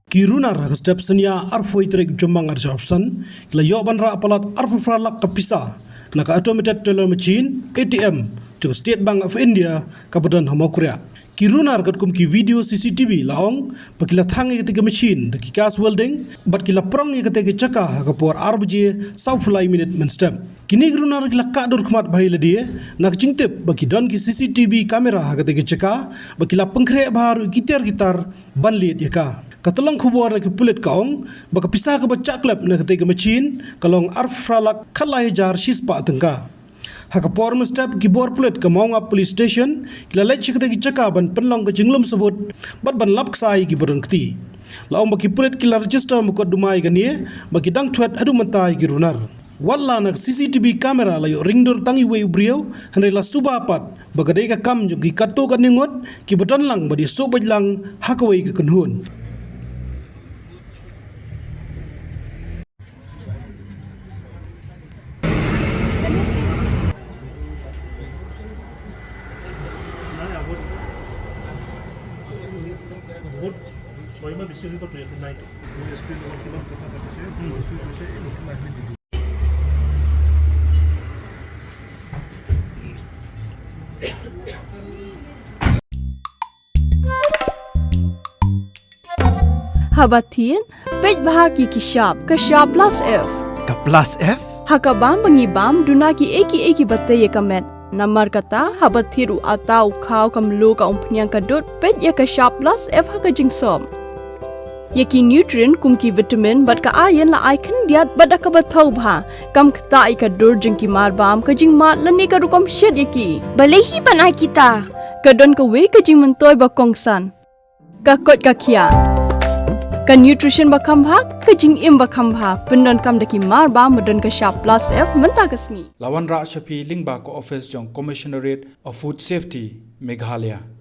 Runar step senia arfoi trek jombang option la yoban ra palat arfra lak kapisa naka automated teller machine ATM to State Bank of India kabudan Mawkriah. Runar kat kum ki video CCTV laong pakila Thang ketika machine deki kas welding bat kila prong ketika caka kapor arbje sauflai minute men step. Kini Runar kila kadur khmat bhai ladie nak jingtep bagi don ki CCTV kamera ketika caka bakila pengkre baru gitar banliat yaka. Katalang kubur ke pulit kaong baka pisah ke baca klub na ketika machine kalong arfralak kalai jar shispa tengka. Haka por mustap kibor pulit ke maunga police station kila lech ketika caka ban penlong ke jenglum sebut bat ban lap ksai kiborang keti. Laong baki pulit kila register mukot dumai ganie baki dang tuat adu mentai Runar. Wala nak CCTV kamera layo ringdur tangi wei brio henrela subapat baka deka kam jogi kato kan ningot ki badan lang badi sobaj lang hakawai ke kenhun. Habatin, pej bahagi ki sharp plus F. Ka plus F? Haka bam bangi bam dunaki eki batay kamet. Namar kata habathiru atau kau kamlo ka umpnyang kadut pej ya ka sharp plus F haka jingsom. Yaki nutrient kumki vitamin bat ka iron la icon diat bat ka bathau bha kam kta ka dur jingki mar bam ka jing mat lani ka rukom shed yaki. Balehi banai kita. Kadon ka we ka jing mentoy ba kongsan. Ka kot ka kia. Ka nutrition bakam bha ka jing im bakam bha pendon kam daki mar ba modon ka sharp plus F menta kasni Lawan ra shapi lingba ko office jong commissionerate of food safety Meghalaya.